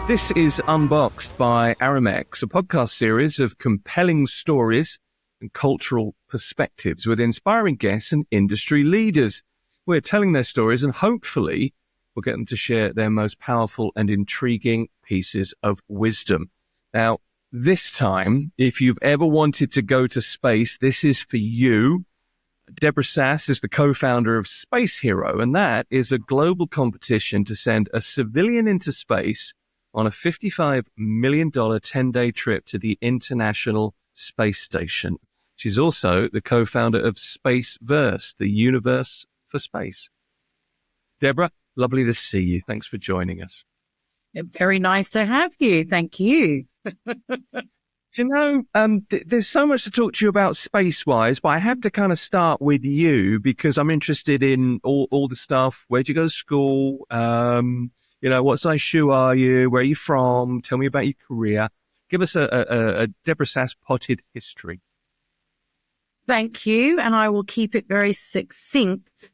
This is Unboxed by Aramex, a podcast series of compelling stories and cultural perspectives with inspiring guests and industry leaders. We're telling their stories and hopefully we'll get them to share their most powerful and intriguing pieces of wisdom. Now, this time, if you've ever wanted to go to space, this is for you. Deborah Sass is the co-founder of SpaceVrse, and that is a global competition to send a civilian into space on a $55 million 10-day trip to the International Space Station. She's also the co-founder of SpaceVrse, the universe for space. Deborah, lovely to see you. Thanks for joining us. Very nice to have you. Thank you. Do you know, there's so much to talk to you about space-wise, but I have to kind of start with you because I'm interested in all the stuff. Where'd you go to school? What size shoe are you? Where are you from? Tell me about your career. Give us a Deborah Sass potted history. Thank you. And I will keep it very succinct.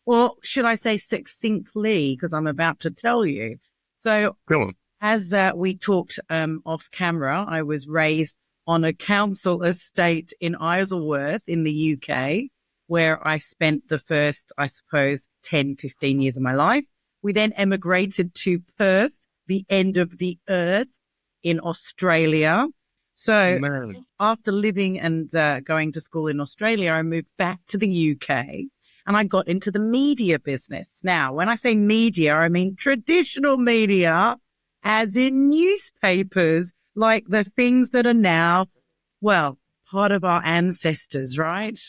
Or should I say succinctly, because I'm about to tell you. So Go on. as we talked off camera, I was raised on a council estate in Isleworth in the UK, where I spent the first, I suppose, 10, 15 years of my life. We then emigrated to Perth, the end of the earth in Australia. So after living and going to school in Australia, I moved back to the UK and I got into the media business. Now, when I say media, I mean traditional media, as in newspapers, like the things that are now, well, part of our ancestors, right?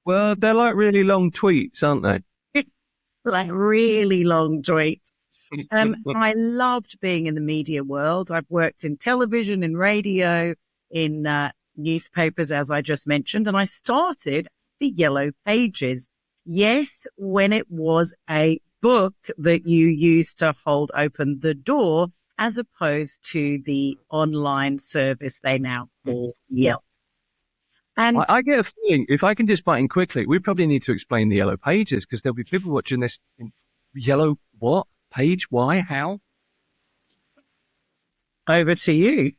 Well, they're like really long tweets, aren't they? Like really long tweets. I loved being in the media world. I've worked in television, in radio, in newspapers, as I just mentioned, and I started the Yellow Pages. Yes, when it was a book that you used to hold open the door, as opposed to the online service they now call Yelp. And I get a feeling, if I can just butt in quickly, we probably need to explain the Yellow Pages because there'll be people watching this in yellow, what? Page? Why? How? over to you.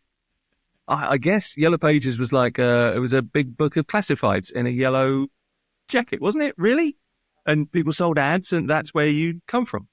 I guess Yellow Pages was like, it was a big book of classifieds in a yellow jacket, wasn't it? Really? And people sold ads and that's where you come from.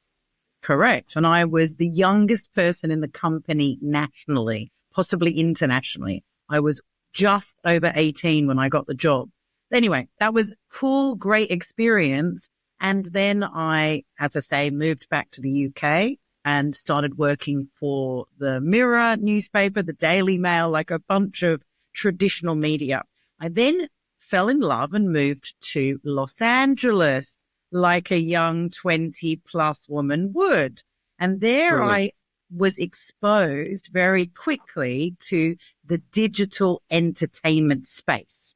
Correct. And I was the youngest person in the company nationally, possibly internationally. I was just over 18 when I got the job. Anyway, that was cool, great experience. And then I, as I say, moved back to the UK and started working for the Mirror newspaper, the Daily Mail, like a bunch of traditional media. I then fell in love and moved to Los Angeles like a young 20-plus woman would. And there Brilliant. I was exposed very quickly to the digital entertainment space.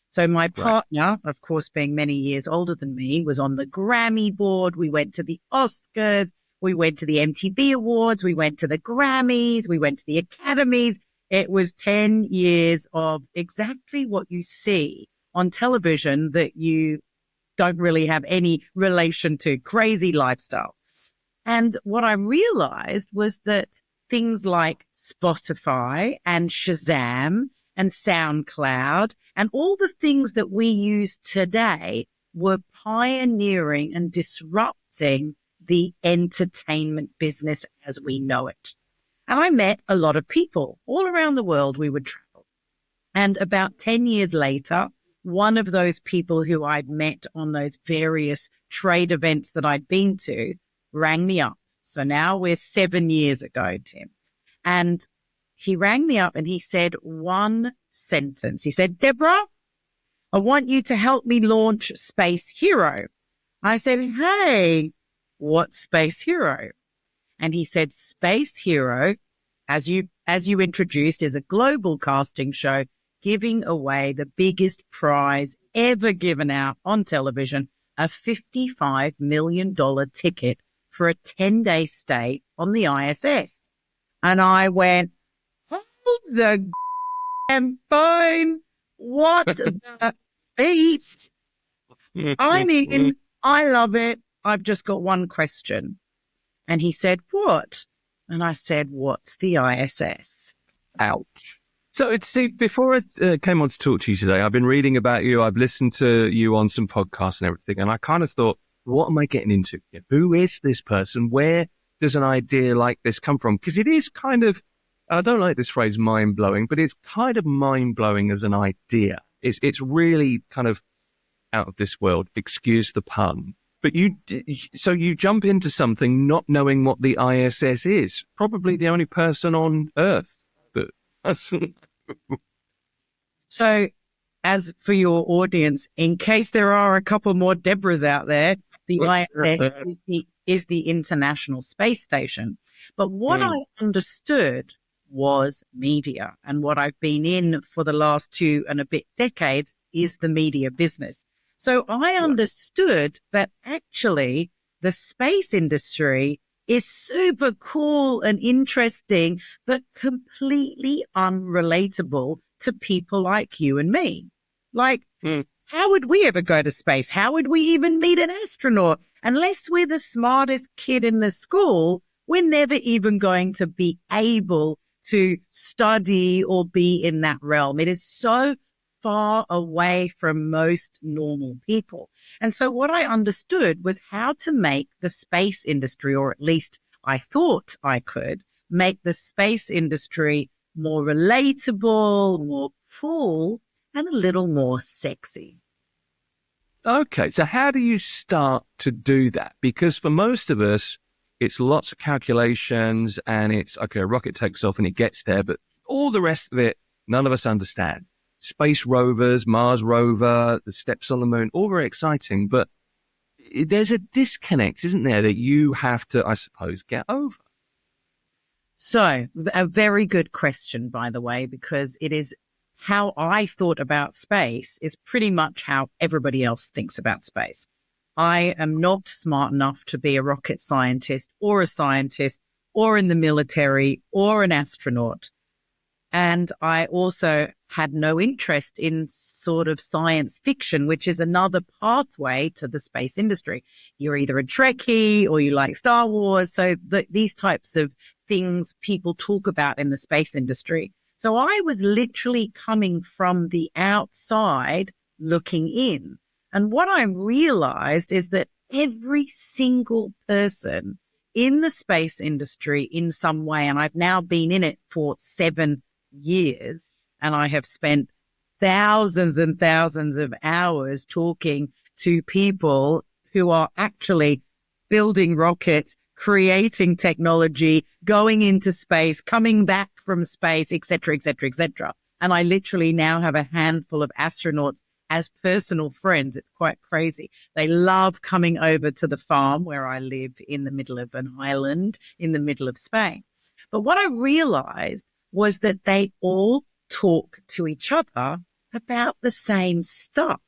So my partner, of course, being many years older than me, was on the Grammy board. We went to the Oscars. We went to the MTV Awards. We went to the Grammys. We went to the Academies. It was 10 years of exactly what you see on television that you don't really have any relation to, crazy lifestyle. And what I realized was that things like Spotify and Shazam and SoundCloud and all the things that we use today were pioneering and disrupting the entertainment business as we know it. And I met a lot of people all around the world. We would travel. And about 10 years later, one of those people who I'd met on those various trade events that I'd been to rang me up. So now we're 7 years ago, Tim. And he rang me up and he said one sentence. He said, Deborah, I want you to help me launch SpaceVrse. I said, hey, what's SpaceVrse? And he said, SpaceVrse, as you introduced, is a global casting show giving away the biggest prize ever given out on television, a $55 million ticket for a 10-day stay on the ISS. And I went, hold the phone. what the beep? I'm in. I love it. I've just got one question. And he said, what? And I said, what's the ISS? Ouch. So see, before I came on to talk to you today, I've been reading about you. I've listened to you on some podcasts and everything. And I kind of thought, what am I getting into? Who is this person? Where does an idea like this come from? Because it is kind of, I don't like this phrase mind-blowing, but it's kind of mind-blowing as an idea. It's really kind of out of this world. Excuse the pun. But you jump into something not knowing what the ISS is. Probably the only person on Earth that doesn't. So, as for your audience, in case there are a couple more Deborahs out there, the ISS is the International Space Station. But what I understood was media. And what I've been in for the last 2 and a bit decades is the media business. So I understood that actually the space industry is super cool and interesting, but completely unrelatable to people like you and me. Like, how would we ever go to space? How would we even meet an astronaut? Unless we're the smartest kid in the school, we're never even going to be able to study or be in that realm. It is so far away from most normal people. And so what I understood was how to make the space industry, or at least I thought I could, make the space industry more relatable, more cool, and a little more sexy. Okay, so how do you start to do that? Because for most of us, it's lots of calculations and it's, okay, a rocket takes off and it gets there, but all the rest of it, none of us understand. Space rovers, Mars rover, the steps on the moon, all very exciting, but there's a disconnect, isn't there, that you have to, I suppose, get over? So, a very good question, by the way, because it is how I thought about space is pretty much how everybody else thinks about space. I am not smart enough to be a rocket scientist or in the military or an astronaut. And I also had no interest in sort of science fiction, which is another pathway to the space industry. You're either a Trekkie or you like Star Wars. So these types of things people talk about in the space industry. So I was literally coming from the outside looking in. And what I realized is that every single person in the space industry in some way, and I've now been in it for 7 years, and I have spent thousands and thousands of hours talking to people who are actually building rockets, creating technology, going into space, coming back from space, et cetera, et cetera, et cetera. And I literally now have a handful of astronauts as personal friends. It's quite crazy. They love coming over to the farm where I live in the middle of an island in the middle of Spain. But what I realized was that they all talk to each other about the same stuff.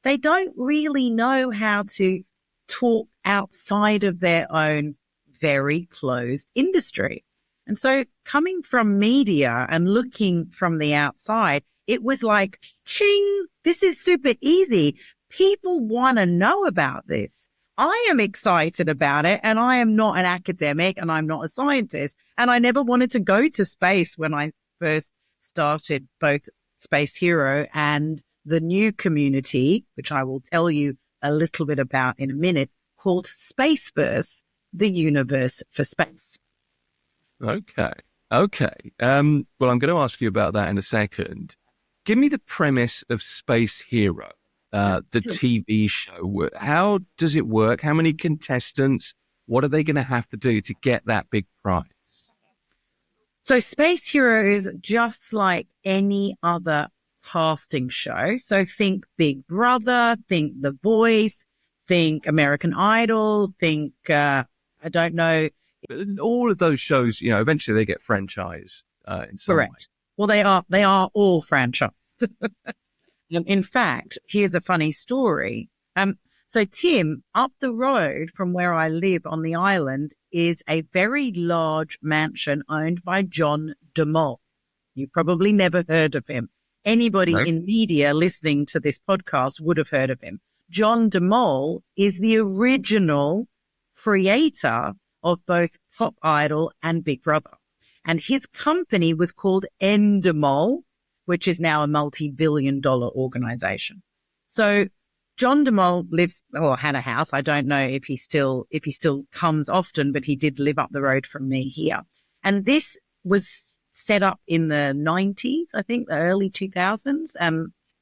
They don't really know how to talk outside of their own very closed industry. And so coming from media and looking from the outside, it was like, ching, this is super easy. People want to know about this. I am excited about it, and I am not an academic and I'm not a scientist. And I never wanted to go to space when I first started both Space Hero and the new community, which I will tell you a little bit about in a minute, called SpaceVrse, the universe for space. Okay. Well, I'm going to ask you about that in a second. Give me the premise of Space Hero, the TV show. How does it work? How many contestants? What are they going to have to do to get that big prize? So Space Hero is just like any other casting show. So think Big Brother, think The Voice, think American Idol, think, I don't know. All of those shows, eventually they get franchised in some way. Well, they are all franchised. In fact, here's a funny story. So Tim, up the road from where I live on the island is a very large mansion owned by John DeMol. You probably never heard of him. Anybody No. in media listening to this podcast would have heard of him. John DeMol is the original creator of both Pop Idol and Big Brother. And his company was called Endemol, which is now a multi-billion-dollar organization. So John DeMol had a house. I don't know if he still comes often, but he did live up the road from me here. And this was set up in the 90s, I think, the early 2000s,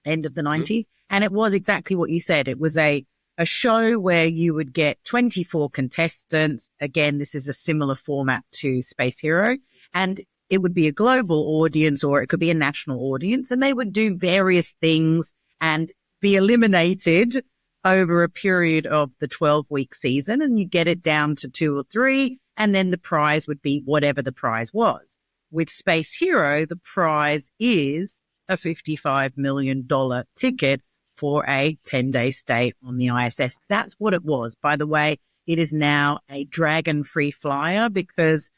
end of the 90s. And it was exactly what you said. It was a show where you would get 24 contestants. Again, this is a similar format to Space Hero. And it would be a global audience or it could be a national audience. And they would do various things and be eliminated over a period of the 12-week season. And you get it down to 2 or 3. And then the prize would be whatever the prize was. With Space Hero, the prize is a $55 million ticket for a 10-day stay on the ISS. That's what it was. By the way, it is now a Dragon-free flyer because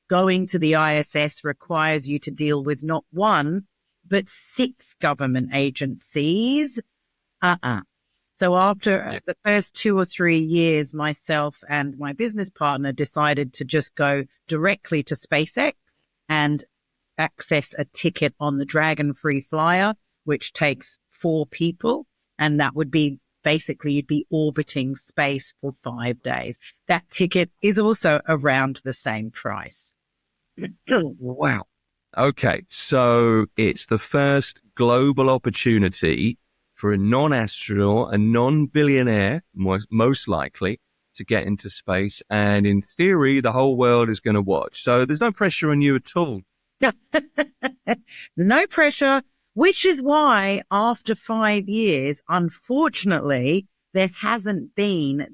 going to the ISS requires you to deal with not 1, but 6 government agencies. So after the first 2 or 3 years, myself and my business partner decided to just go directly to SpaceX and access a ticket on the Dragon-free flyer, which takes 4 people. And that would be basically you'd be orbiting space for 5 days. That ticket is also around the same price. Wow. Okay. So it's the first global opportunity for a non-astronaut, a non-billionaire, most likely, to get into space. And in theory, the whole world is going to watch. So there's no pressure on you at all. No pressure, which is why after 5 years, unfortunately, there hasn't been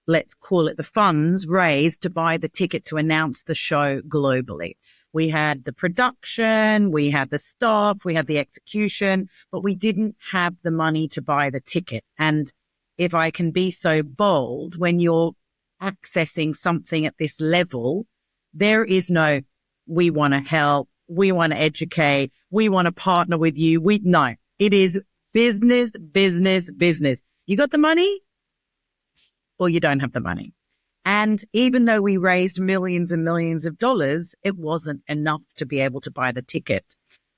let's call it the funds raised to buy the ticket to announce the show globally. We had the production, we had the staff, we had the execution, but we didn't have the money to buy the ticket. And if I can be so bold, when you're accessing something at this level, there is no, we want to help, we want to educate, we want to partner with you. No, it is business, business, business. You got the money or you don't have the money. And even though we raised millions and millions of dollars, it wasn't enough to be able to buy the ticket.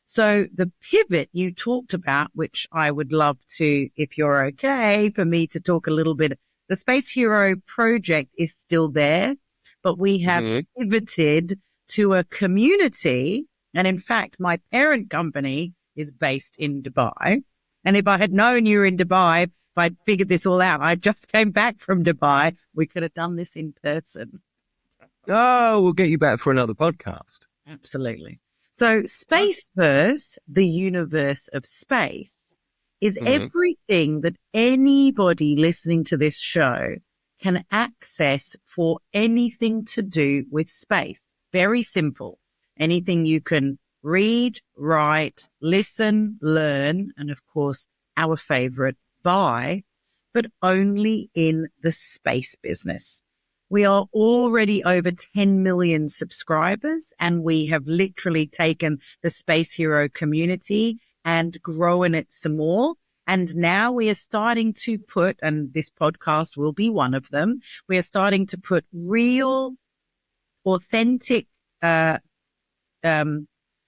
So the pivot you talked about, which I would love to, if you're okay, for me to talk a little bit, the Space Hero project is still there, but we have pivoted to a community. And in fact, my parent company is based in Dubai. And if I had known you were in Dubai, if I'd figured this all out, I just came back from Dubai, we could have done this in person. Oh, we'll get you back for another podcast. Absolutely. So SpaceVrse, the universe of space, is everything that anybody listening to this show can access for anything to do with space. Very simple. Anything you can read, write, listen, learn, and of course, our favorite, buy, but only in the space business. We are already over 10 million subscribers, and we have literally taken the Space Hero community and grown it some more. And now we are starting to put, and this podcast will be one of them, we are starting to put real, authentic,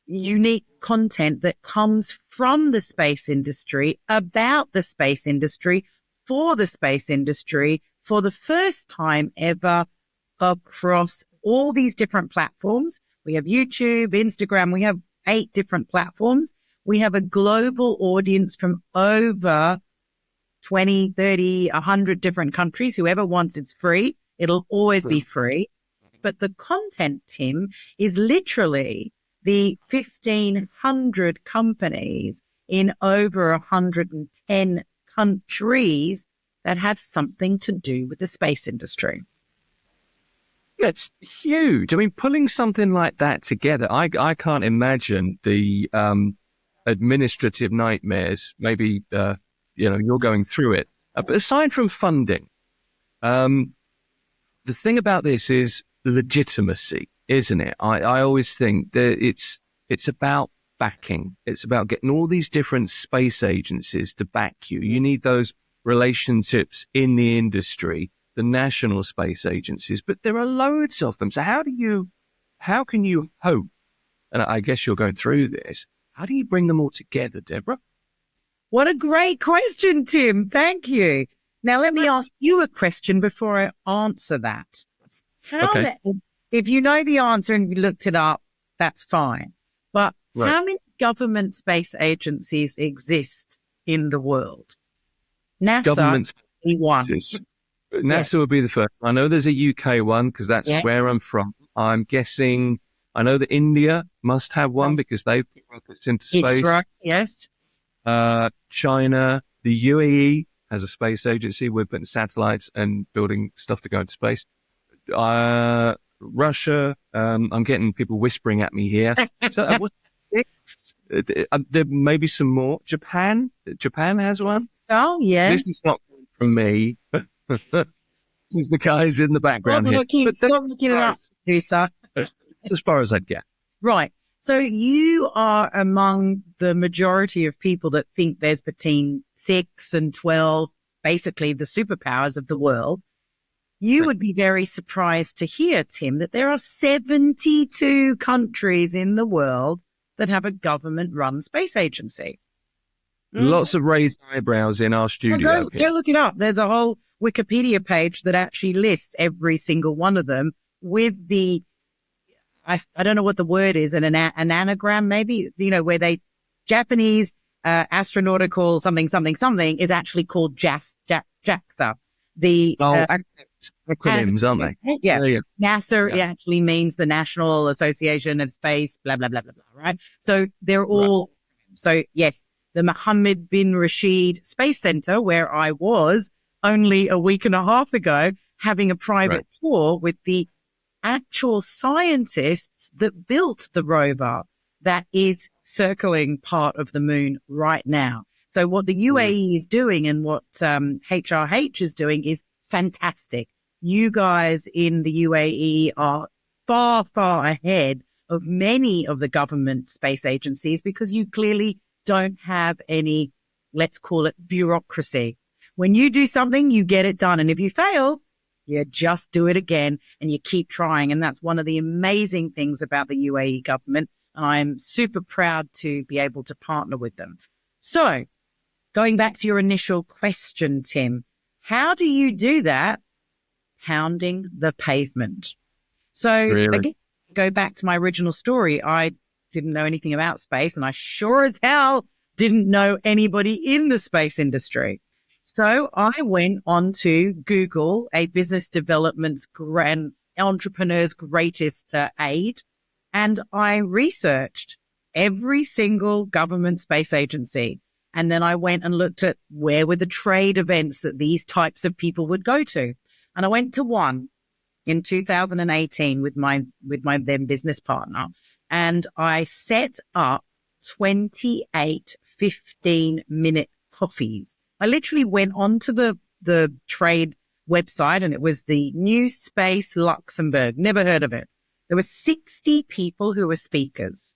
unique content that comes from the space industry, about the space industry, for the space industry, for the first time ever across all these different platforms. We have YouTube, Instagram, we have 8 different platforms. We have a global audience from over 20, 30, 100 different countries. Whoever wants it's free. It'll always be free. But the content, Tim, is literally the 1,500 companies in over 110 countries that have something to do with the space industry. It's huge. I mean, pulling something like that together, I can't imagine the administrative nightmares. Maybe, you're going through it. But aside from funding, the thing about this is legitimacy, isn't it? I always think that it's about backing. It's about getting all these different space agencies to back you. You need those relationships in the industry, the national space agencies, but there are loads of them. So how can you hope, and I guess you're going through this, how do you bring them all together, Deborah? What a great question, Tim. Thank you. Now, let me ask you a question before I answer that. If you know the answer and you looked it up, that's fine. But how many government space agencies exist in the world? NASA is one. NASA would be the first. I know there's a UK one because that's where I'm from. I'm guessing, I know that India must have one because they've put rockets into space. Right. Yes. China, the UAE has a space agency. We're putting satellites and building stuff to go into space. Russia, I'm getting people whispering at me here. So what's there may be some more. Japan has one. Oh, yeah. So this is not from me. This is the guys in the background here. Stop looking it up, Lisa. That's as far as I'd get. Right. So you are among the majority of people that think there's between 6 and 12, basically the superpowers of the world. You would be very surprised to hear, Tim, that there are 72 countries in the world that have a government-run space agency. Lots of raised eyebrows in our studio. Go look it up. There's a whole Wikipedia page that actually lists every single one of them with the, I don't know what the word is, an anagram maybe, where Japanese astronautical something is actually called JAXA. The acronyms, aren't they? Yeah. NASA actually means the National Association of Space, blah, blah, blah, blah, blah, right? So they're all, so yes, the Mohammed bin Rashid Space Center, where I was only a week and a half ago, having a private tour with the actual scientists that built the rover that is circling part of the moon right now. So what the UAE is doing and what HRH is doing is fantastic. You guys in the UAE are far, far ahead of many of the government space agencies because you clearly don't have any, let's call it bureaucracy. When you do something, you get it done. And if you fail, you just do it again and you keep trying. And that's one of the amazing things about the UAE government. And I'm super proud to be able to partner with them. So going back to your initial question, Tim, how do you do that? Pounding the pavement. So again, go back to my original story. I didn't know anything about space and I sure as hell didn't know anybody in the space industry. So I went on to Google, a business development's grand entrepreneur's greatest aid, and I researched every single government space agency. And then I went and looked at where were the trade events that these types of people would go to. And I went to one in 2018 with my then business partner. And I set up 28 15-minute coffees. I literally went onto the trade website and it was the New Space Luxembourg. Never heard of it. There were 60 people who were speakers.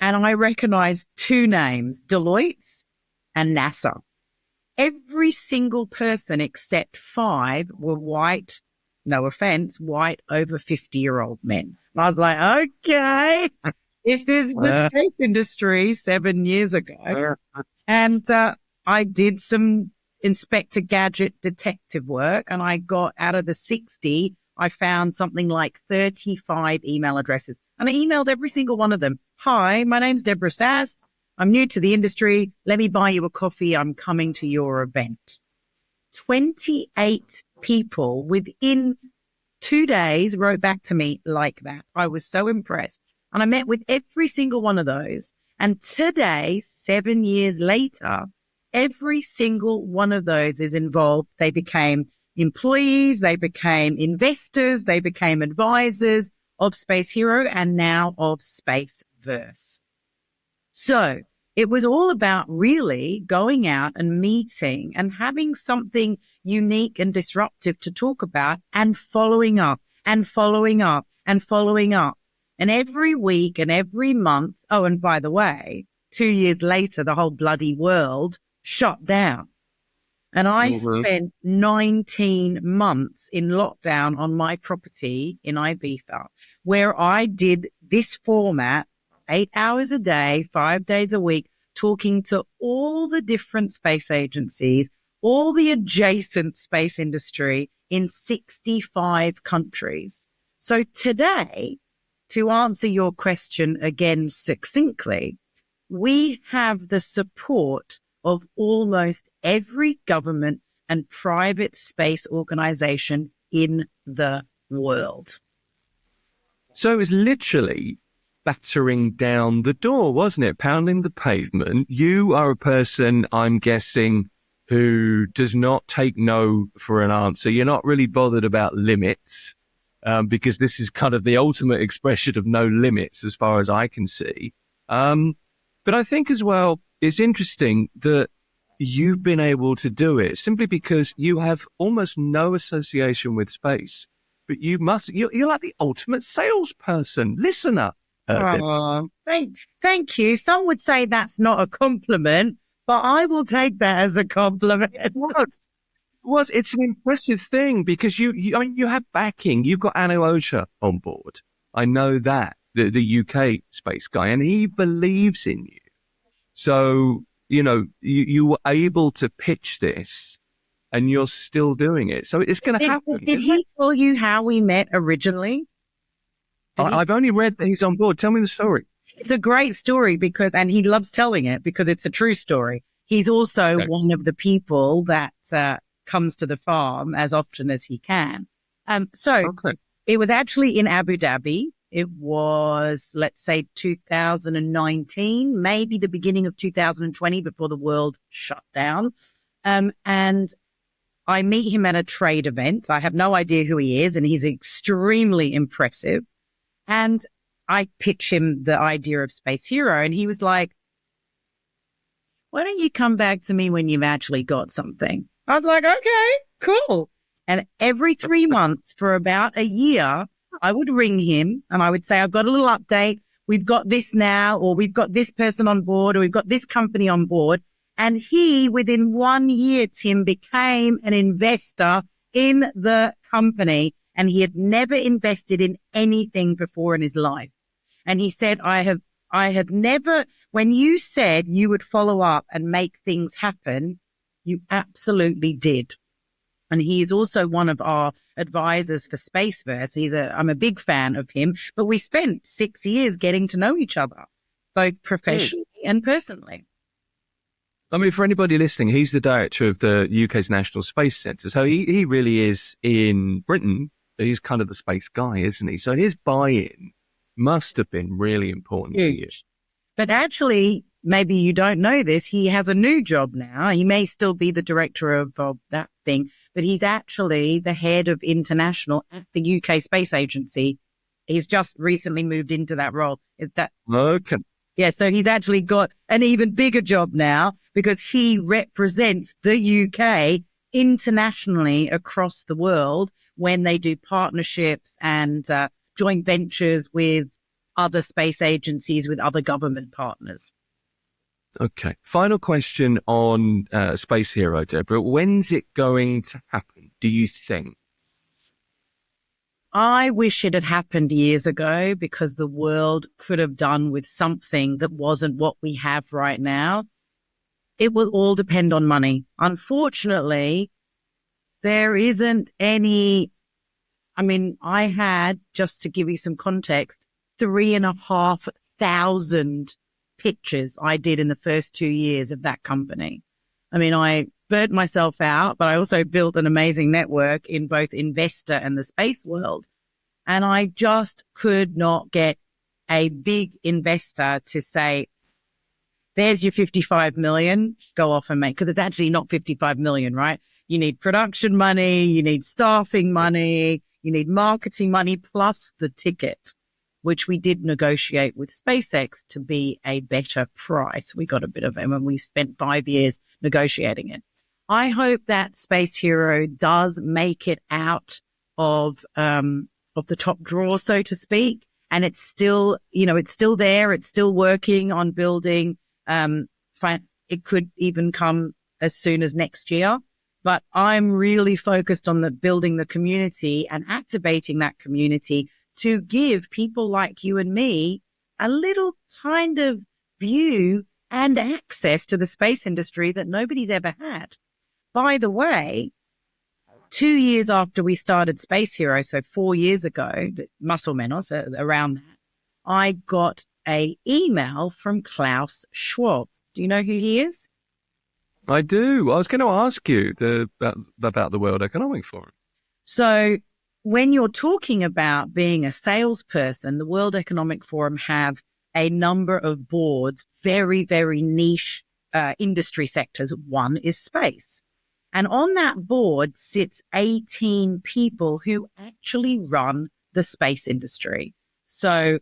And I recognized two names, Deloitte's and NASA. Every single person except 5 were white, no offense, white over 50-year-old men. And I was like, okay, this is the space industry 7 years ago. And I did some Inspector Gadget detective work and I got out of the 60, I found something like 35 email addresses. And I emailed every single one of them. Hi, my name's Deborah Sass. I'm new to the industry. Let me buy you a coffee. I'm coming to your event. 28 people within 2 days wrote back to me like that. I was so impressed. And I met with every single one of those. And today, 7 years later, every single one of those is involved. They became employees, they became investors, they became advisors of Space Hero and now of SpaceVrse. So it was all about really going out and meeting and having something unique and disruptive to talk about and following up and following up and following up. And every week and every month, oh, and by the way, 2 years later, the whole bloody world shut down. And I spent 19 months in lockdown on my property in Ibiza, where I did this format, 8 hours a day, 5 days a week, talking to all the different space agencies, all the adjacent space industry in 65 countries. So today, to answer your question again succinctly, we have the support of almost every government and private space organization in the world. So it was literally battering down the door, wasn't it? Pounding the pavement. You are a person, I'm guessing, who does not take no for an answer. You're not really bothered about limits, because this is kind of the ultimate expression of no limits as far as I can see. But I think as well, it's interesting that you've been able to do it simply because you have almost no association with space, but you're like the ultimate salesperson, listener. Thank you. Some would say that's not a compliment, but I will take that as a compliment. It's an impressive thing because I mean, you have backing. You've got Anu Osha on board. I know that, the UK space guy, and he believes in you. So, you were able to pitch this and you're still doing it. So it's going to happen. Did he tell you how we met originally? I've only read that he's on board. Tell me the story. It's a great story and he loves telling it because it's a true story. He's also one of the people that comes to the farm as often as he can. It was actually in Abu Dhabi. It was, let's say, 2019, maybe the beginning of 2020 before the world shut down. And I meet him at a trade event. I have no idea who he is, and he's extremely impressive. And I pitch him the idea of Space Hero, and he was like, why don't you come back to me when you've actually got something? I was like, okay, cool. And every 3 months for about a year, I would ring him and I would say, I've got a little update. We've got this now, or we've got this person on board, or we've got this company on board. And he, within 1 year, Tim, became an investor in the company, and he had never invested in anything before in his life. And he said, I have never, when you said you would follow up and make things happen, you absolutely did. And he is also one of our advisors for SpaceVrse. I'm a big fan of him, but we spent 6 years getting to know each other, both professionally and personally. I mean, for anybody listening, he's the director of the UK's National Space Centre. So he really is in Britain. He's kind of the space guy, isn't he? So his buy-in must have been really important to you. But actually, maybe you don't know this, he has a new job now. He may still be the director of that thing, but he's actually the head of international at the UK Space Agency. He's just recently moved into that role. Okay. Yeah, so he's actually got an even bigger job now because he represents the UK internationally across the world when they do partnerships and joint ventures with other space agencies, with other government partners. Okay. Final question on Space Hero, Deborah. When's it going to happen, do you think? I wish it had happened years ago because the world could have done with something that wasn't what we have right now. It will all depend on money. Unfortunately, there isn't any. I mean, I had, just to give you some context, 3,500 pictures I did in the first 2 years of that company. I mean, I burnt myself out, but I also built an amazing network in both investor and the space world. And I just could not get a big investor to say, there's your 55 million, go off and make, because it's actually not 55 million, right? You need production money, you need staffing money, you need marketing money, plus the ticket, which we did negotiate with SpaceX to be a better price. We got a bit of them and we spent 5 years negotiating it. I hope that Space Hero does make it out of the top drawer, so to speak, and it's still, it's still there. It's still working on building. It could even come as soon as next year. But I'm really focused on building the community and activating that community to give people like you and me a little kind of view and access to the space industry that nobody's ever had. By the way, 2 years after we started Space Hero, so 4 years ago, muscle menos, around that, I got an email from Klaus Schwab. Do you know who he is? I do. I was going to ask you about the World Economic Forum. So when you're talking about being a salesperson, the World Economic Forum have a number of boards, very, very niche industry sectors. One is space. And on that board sits 18 people who actually run the space industry. So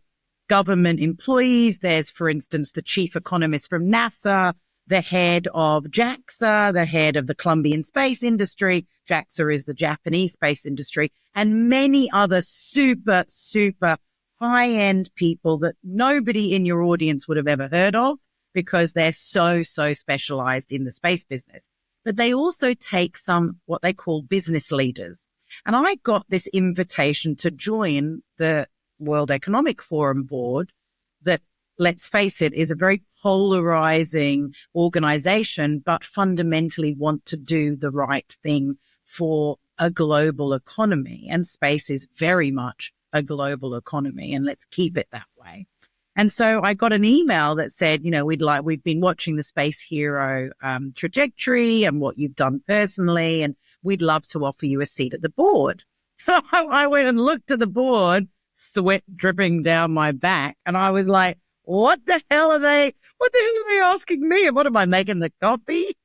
government employees, there's, for instance, the chief economist from NASA, the head of JAXA, the head of the Colombian space industry. JAXA is the Japanese space industry, and many other super, super high-end people that nobody in your audience would have ever heard of because they're so, so specialized in the space business. But they also take some what they call business leaders. And I got this invitation to join the World Economic Forum board that, let's face it, is a very polarizing organization, but fundamentally want to do the right thing for a global economy. And space is very much a global economy, and let's keep it that way. And so I got an email that said, we've been watching the Space Hero trajectory and what you've done personally, and we'd love to offer you a seat at the board. I went and looked at the board, sweat dripping down my back, and I was like, what the hell are they asking me? And what am I, making the coffee?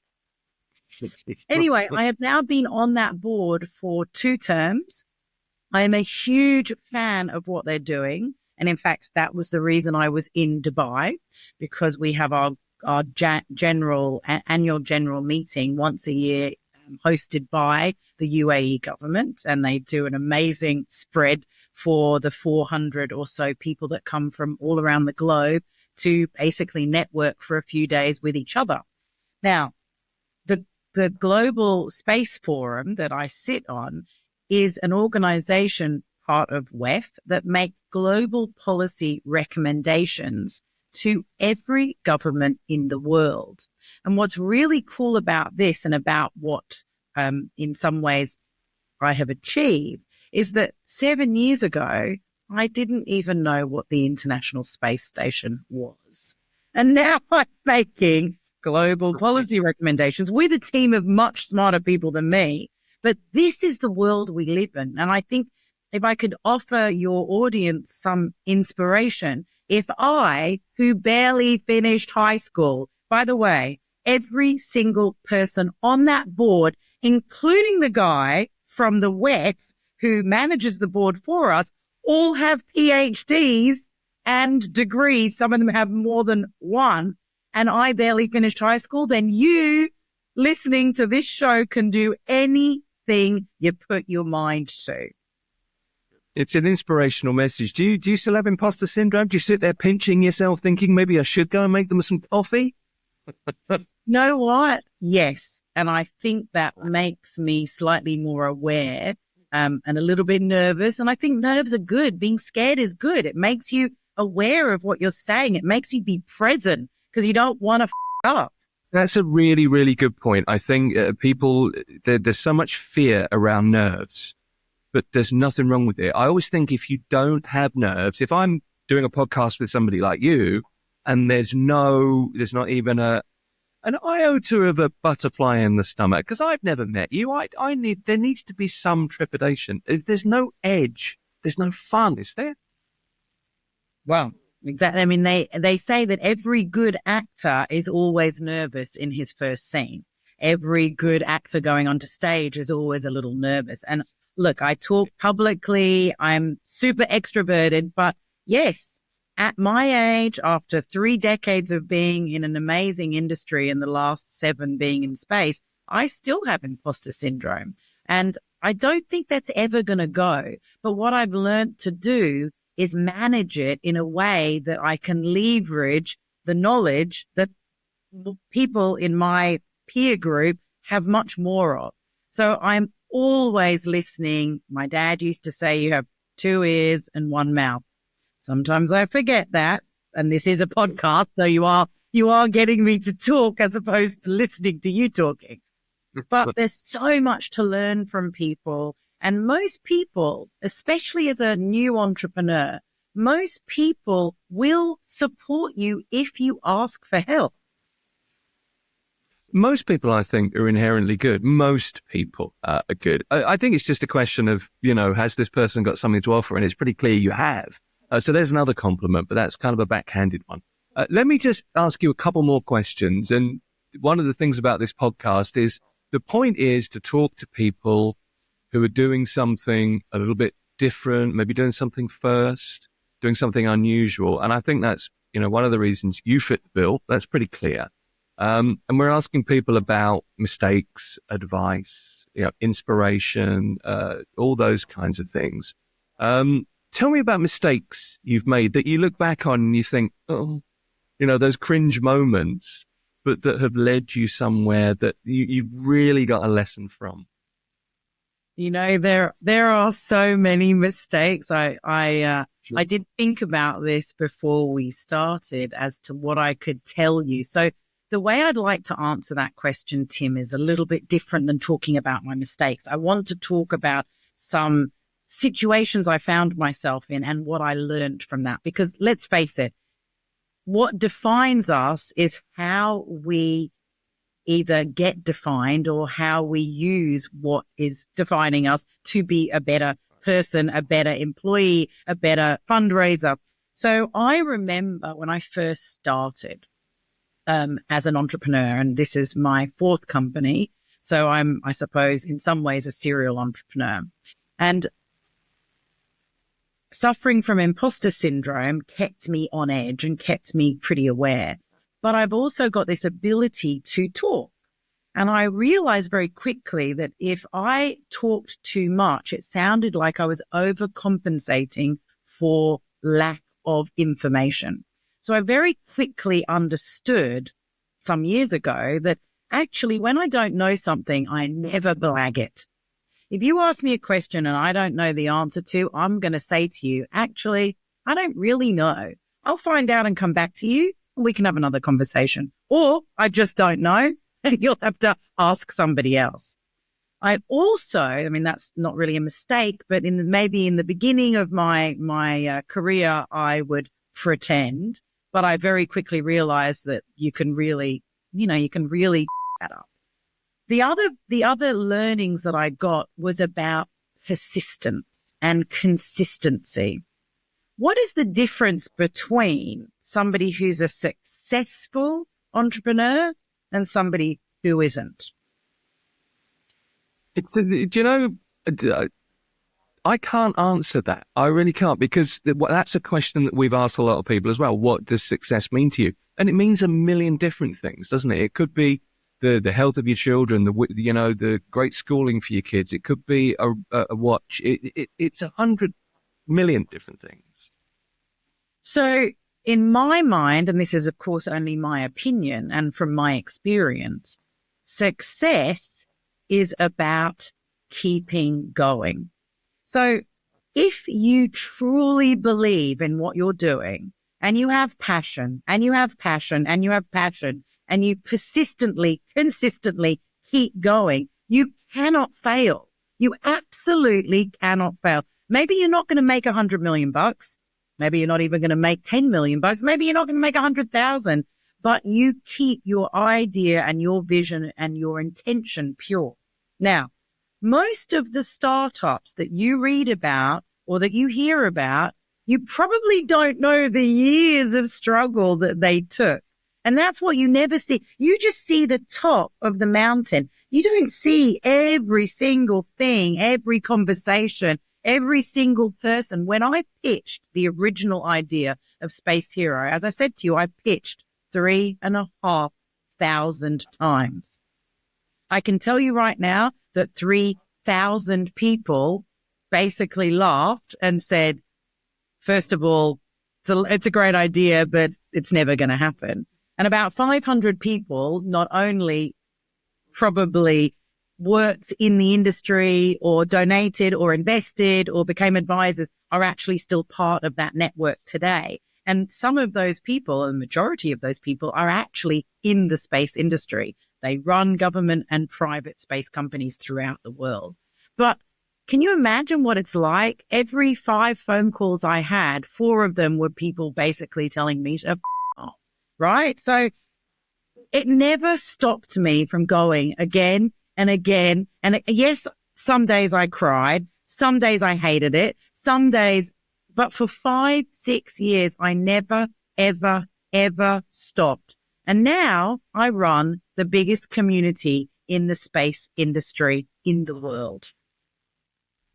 Anyway, I have now been on that board for 2 terms. I am a huge fan of what they're doing. And in fact, that was the reason I was in Dubai, because we have our annual general meeting once a year, hosted by the UAE government. And they do an amazing spread for the 400 or so people that come from all around the globe to basically network for a few days with each other. Now, the Global Space Forum that I sit on is an organization, part of WEF, that make global policy recommendations to every government in the world. And what's really cool about this, and about what in some ways I have achieved, is that 7 years ago, I didn't even know what the International Space Station was. And now I'm making global policy recommendations with a team of much smarter people than me. But this is the world we live in. And I think if I could offer your audience some inspiration, if I, who barely finished high school, by the way, every single person on that board, including the guy from the WEF who manages the board for us, all have PhDs and degrees. Some of them have more than one. And I barely finished high school. Then you, listening to this show, can do anything you put your mind to. It's an inspirational message. Do you still have imposter syndrome? Do you sit there pinching yourself thinking maybe I should go and make them some coffee? Know what? Yes. And I think that makes me slightly more aware and a little bit nervous. And I think nerves are good. Being scared is good. It makes you aware of what you're saying. It makes you be present because you don't want to up. That's a really, really good point. I think there's so much fear around nerves, but there's nothing wrong with it. I always think if you don't have nerves, if I'm doing a podcast with somebody like you and there's not even an iota of a butterfly in the stomach, because I've never met you, there needs to be some trepidation. If there's no edge, there's no fun, is there? Well, exactly. I mean, they say that every good actor is always nervous in his first scene. Every good actor going onto stage is always a little nervous. And look, I talk publicly. I'm super extroverted, but yes, at my age, after 3 decades of being in an amazing industry and the last 7 being in space, I still have imposter syndrome. And I don't think that's ever going to go. But what I've learned to do is manage it in a way that I can leverage the knowledge that people in my peer group have much more of. So I'm always listening. My dad used to say you have 2 ears and 1 mouth. Sometimes I forget that. And this is a podcast, so you are getting me to talk as opposed to listening to you talking. But there's so much to learn from people. And most people, especially as a new entrepreneur, most people will support you if you ask for help. Most people, I think, are inherently good. Most people are good. I think it's just a question of, has this person got something to offer? And it's pretty clear you have. So there's another compliment, but that's kind of a backhanded one. Let me just ask you a couple more questions. And one of the things about this podcast is the point is to talk to people who are doing something a little bit different, maybe doing something first, doing something unusual. And I think that's, one of the reasons you fit the bill. That's pretty clear. And we're asking people about mistakes, advice, inspiration, all those kinds of things. Tell me about mistakes you've made that you look back on and you think, those cringe moments, but that have led you somewhere that you've really got a lesson from. There are so many mistakes. I did think about this before we started as to what I could tell you. So the way I'd like to answer that question, Tim, is a little bit different than talking about my mistakes. I want to talk about some situations I found myself in and what I learned from that. Because let's face it, what defines us is how we either get defined or how we use what is defining us to be a better person, a better employee, a better fundraiser. So I remember when I first started as an entrepreneur, and this is my 4th company. So I'm, I suppose, in some ways a serial entrepreneur. And suffering from imposter syndrome kept me on edge and kept me pretty aware. But I've also got this ability to talk. And I realized very quickly that if I talked too much, it sounded like I was overcompensating for lack of information. So I very quickly understood some years ago that actually when I don't know something, I never blag it. If you ask me a question and I don't know the answer to, I'm going to say to you, actually, I don't really know. I'll find out and come back to you. And we can have another conversation. Or I just don't know and you'll have to ask somebody else. I also, that's not really a mistake, but maybe in the beginning of my career, I would pretend, but I very quickly realized that you can really that up. The other learnings that I got was about persistence and consistency. What is the difference between somebody who's a successful entrepreneur and somebody who isn't? I can't answer that. I really can't, because that's a question that we've asked a lot of people as well. What does success mean to you? And it means a million different things, doesn't it? It could be the health of your children, the great schooling for your kids. It could be a watch. It's 100 million different things. So in my mind, and this is of course only my opinion and from my experience, success is about keeping going. So if you truly believe in what you're doing and you have passion and you have passion and you have passion and you persistently, consistently keep going, you cannot fail. You absolutely cannot fail. Maybe you're not going to make $100 million. Maybe you're not even going to make $10 million. Maybe you're not going to make 100,000, but you keep your idea and your vision and your intention pure. Now, most of the startups that you read about or that you hear about, you probably don't know the years of struggle that they took. And that's what you never see. You just see the top of the mountain. You don't see every single thing, every conversation, every single person. When I pitched the original idea of Space Hero, as I said to you, I pitched 3,500 times. I can tell you right now that 3,000 people basically laughed and said, first of all, it's a great idea, but it's never going to happen. And about 500 people not only probably worked in the industry or donated or invested or became advisors are actually still part of that network today. And some of those people, a majority of those people, are actually in the space industry. They run government and private space companies throughout the world. But can you imagine what it's like? Every 5 phone calls I had, 4 of them were people basically telling me to off, right? So it never stopped me from going again and again. And yes, some days I cried, some days I hated it, some days, but for 5-6 years, I never, ever, ever stopped. And now I run the biggest community in the space industry in the world.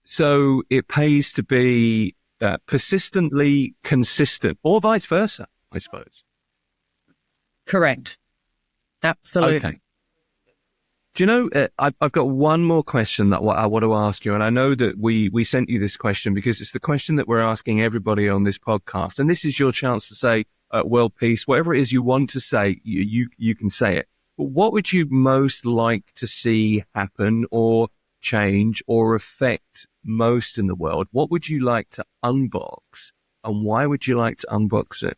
So it pays to be persistently consistent, or vice versa, I suppose. Correct. Absolutely. Okay. Do you know, I've got one more question that I want to ask you. And I know that we sent you this question because it's the question that we're asking everybody on this podcast. And this is your chance to say, world peace, whatever it is you want to say, you can say it. But what would you most like to see happen or change or affect most in the world? What would you like to unbox, and why would you like to unbox it?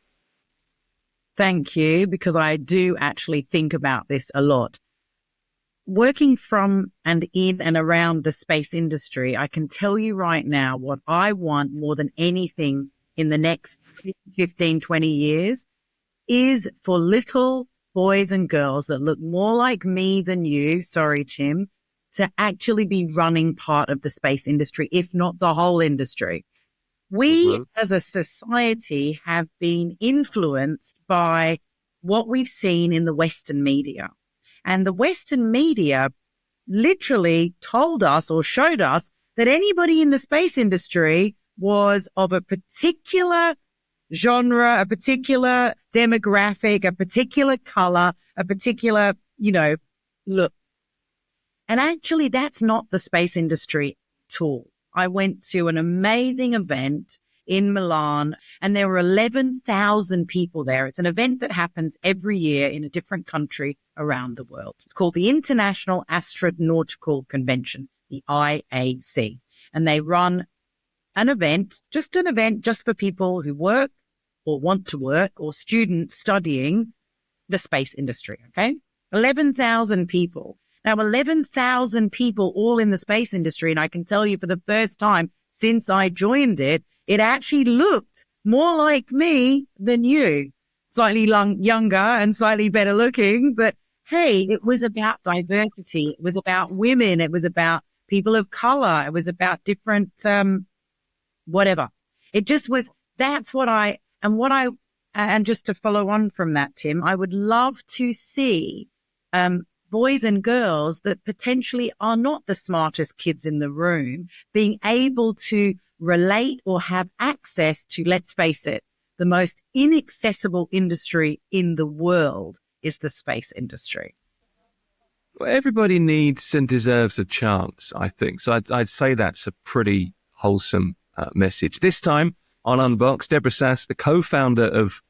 Thank you, because I do actually think about this a lot. Working from and in and around the space industry, I can tell you right now what I want more than anything in the next 15, 20 years is for little boys and girls that look more like me than you, sorry, Tim, to actually be running part of the space industry, if not the whole industry. We as a society have been influenced by what we've seen in the Western media. And the Western media literally told us or showed us that anybody in the space industry was of a particular genre, a particular demographic, a particular color, a particular, look. And actually, that's not the space industry at all. I went to an amazing event in Milan, and there were 11,000 people there. It's an event that happens every year in a different country around the world. It's called the International Astronautical Convention, the IAC. And they run an event just for people who work or want to work or students studying the space industry, okay? 11,000 people. Now, 11,000 people all in the space industry, and I can tell you for the first time since I joined it, it actually looked more like me than you. Slightly younger and slightly better looking, but hey, it was about diversity. It was about women. It was about people of color. It was about different, whatever. It just was, and just to follow on from that, Tim, I would love to see, boys and girls that potentially are not the smartest kids in the room being able to relate or have access to, let's face it, the most inaccessible industry in the world is the space industry. Well, everybody needs and deserves a chance, I think. So I'd say that's a pretty wholesome message. This time on Unboxed, Deborah Sass, the co-founder of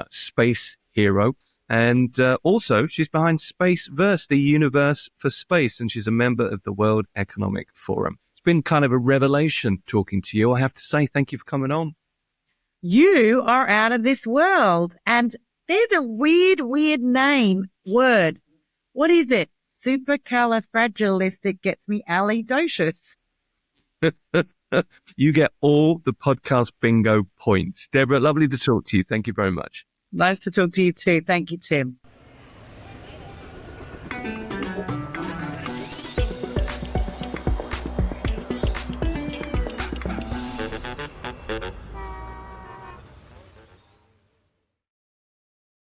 Space Hero. And also, she's behind SpaceVrse, the universe for space, and she's a member of the World Economic Forum. It's been kind of a revelation talking to you. I have to say thank you for coming on. You are out of this world. And there's a weird word. What is it? Supercalifragilisticexpialidocious. You get all the podcast bingo points. Deborah, lovely to talk to you. Thank you very much. Nice to talk to you too. Thank you, Tim.